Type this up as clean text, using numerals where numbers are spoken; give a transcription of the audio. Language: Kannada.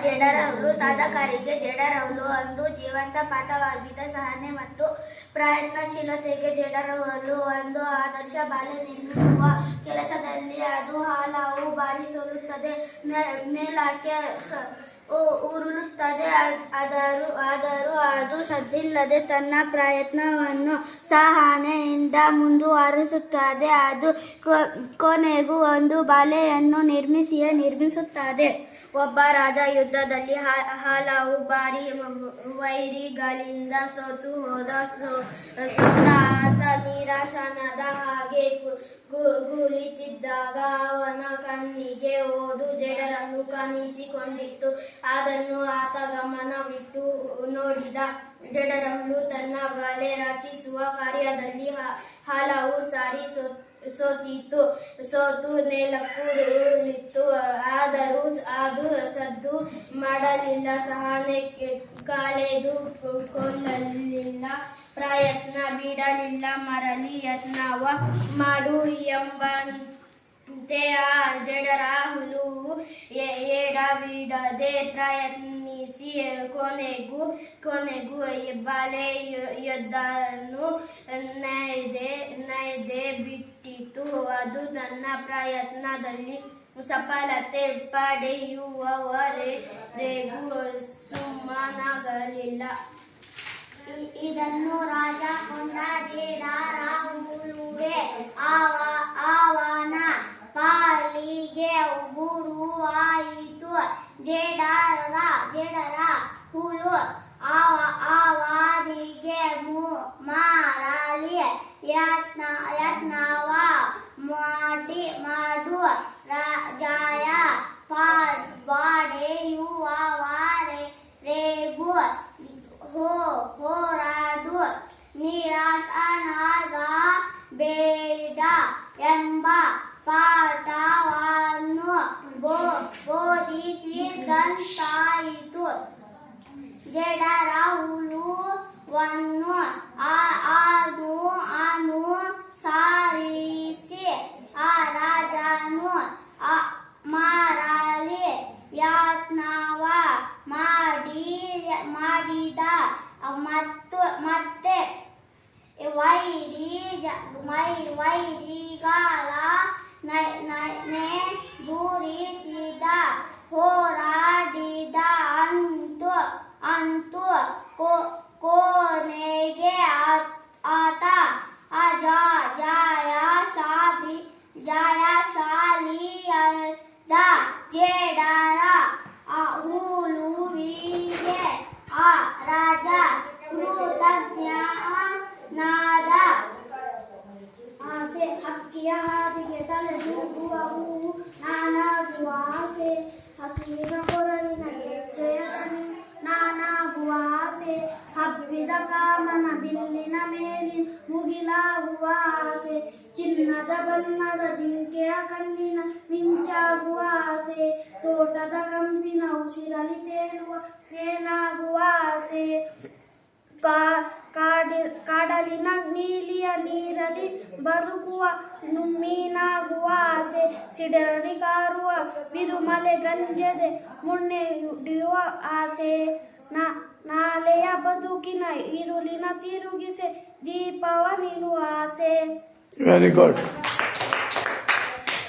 ಜೇಡರಹುಳು ಸಾಧಕರಿಗೆ ಜೇಡರಹುಳು ಒಂದು ಜೀವಂತ ಪಾಠವಾಗಿದ್ದ ಸಹನೆ ಮತ್ತು ಪ್ರಯತ್ನಶೀಲತೆಗೆ ಜೇಡರಹುಳು ಒಂದು ಆದರ್ಶ ಬಾಳೆ ನಿರ್ಮಿಸುವ ಕೆಲಸದಲ್ಲಿ ಅದು ಹಲವು ಬಾರಿ ಸೋಲುತ್ತದೆ, ನೆಲಕ್ಕೆ ಉರುಳುತ್ತದೆ. ಆದರೂ ಅದು ಸಜ್ಜಿಲ್ಲದೆ ತನ್ನ ಪ್ರಯತ್ನವನ್ನು ಸಹನೆಯಿಂದ ಮುಂದುವರಿಸುತ್ತದೆ. ಅದು ಕೊನೆಗೂ ಒಂದು ಬಾಳೆಯನ್ನು ನಿರ್ಮಿಸುತ್ತದೆ. ಒಬ್ಬ ರಾಜ ಯುದ್ಧದಲ್ಲಿ ಹಲವು ಬಾರಿ ವೈರಿಗಳಿಂದ ಸೋತು ಹೋದ. ಸೋತ ಆತ ನಿರಾಶನಾದ ಹಾಗೆ ಕುಳಿತಿದ್ದಾಗ ಅವನ ಕಣ್ಣಿಗೆ ಒಂದು ಜೇಡರಹುಳು ಕಾಣಿಸಿಕೊಂಡಿತು. ಅದನ್ನು ಆತ ಗಮನವಿಟ್ಟು ನೋಡಿದ. ಜೇಡರಹುಳು ತನ್ನ ಬಲೆ ರಚಿಸುವ ಕಾರ್ಯದಲ್ಲಿ ಹಲವು ಸಾರಿ ಸೋತು ನೆಲಕ್ಕುರುಳಿತು. ಆದರೂ ಅದು ಸದ್ದು ಮಾಡಲಿಲ್ಲ, ಸಹನೆ ಕಳೆದುಕೊಳ್ಳಲಿಲ್ಲ, ಪ್ರಯತ್ನ ಬಿಡಲಿಲ್ಲ. ಮರಳಿ ಯತ್ನವ ಮಾಡು ಎಂಬಂತೆ ಆ ಜೇಡರಹುಳು ಎಡಬಿಡದೆ ಪ್ರಯತ್ನಿಸಿ ಕೊನೆಗೂ ಬಾಳೆಯೊಂದನ್ನು ನೈದೆ ಬಿಟ್ಟಿತು. ಅದು ತನ್ನ ಪ್ರಯತ್ನದಲ್ಲಿ ಸಫಲತೆ ಪಡೆಯುವವರೆಗೂ ಸುಮ್ಮನಾಗಲಿಲ್ಲ. ಇದನ್ನು ರಾಜ ಕೊಂಡ. ಜೇಡರಹುಳುವೇ ಅವನ ಪಾಲಿಗೆ ಗುರುವಾಯಿತು. ಜೇಡರಹುಳು ಅವನಿಗೆ ಮರಳಿ ಯತ್ನವ ಮಾಡು ಜಯ ಪಡೆಯುವವರೆಗೂ ಹೋರಾಡು, ನಿರಾಶನಾಗಬೇಡ ಎಂಬ ಪಾಠವನ್ನು ಬೋಧಿಸಿದಂತಾಯಿತು. ಜೇಡರಹುಳುವನ್ನು ಅನುಸರಿಸಿ ಆ ರಾಜನು ಮರಳಿ ಯತ್ನವ ಮಾಡಿದ. ಮತ್ತೆ ವೈರಿಗಳ ಗುರಿಸಿದ, ಹೋರಾಡಿದ. ಅಂತೂ ಕೊನೆಗೆ ಆತ ಜಯಶಾಲಿಯಾದ. ಜೇಡರಹುಳುವಿಗೆ ಆ ರಾಜ ಕೃತಜ್ಞನಾದ. ಆಸೆ ಹಕ್ಕಿಯ ಹಾದಿಗೆ ತಲೆದೂಗುವ ಹೂವು ನಾನಾಗುವ ಆಸೆ, ಹಸುವಿನ ಕೊರಳಿನ ಹೆಜ್ಜೆಯ ನಾನಾಗುವ ಆಸೆ, ಹಬ್ಬಿದ ಕಾಮನ ಬಿಲ್ಲಿನ ಮೇಲಿನ ಮುಗಿಲಾಗುವ ಆಸೆ, ಚಿನ್ನದ ಬಣ್ಣದ ಜಿಂಕೆಯ ಕಣ್ಣಿನ ಮಿಂಚಾಗುವ ಆಸೆ, ತೋಟದ ಕಂಪಿನ ಉಸಿರಲಿ ತೇಲುವ ಏನಾಗುವ ಆಸೆ, ಕಾಡಲಿನ ನೀಲಿಯ ನೀರಲಿ ಬದುಕುವ ಮೀನಾಗುವ ಆಸೆ, ಸಿಡರಲಿ ಕಾರುವ ಬಿರುಮಲೆ ಗಂಜದೆ ಮುನ್ನೆ ಹಿಡಿಯುವ ಆಸೆ, ನಾಳೆಯ ಬದುಕಿನ ഇരുಳಿನ ತಿರುಗಿಸೆ ದೀಪವ ನಿಲ್ಲುವ ಆಸೆ. Very good.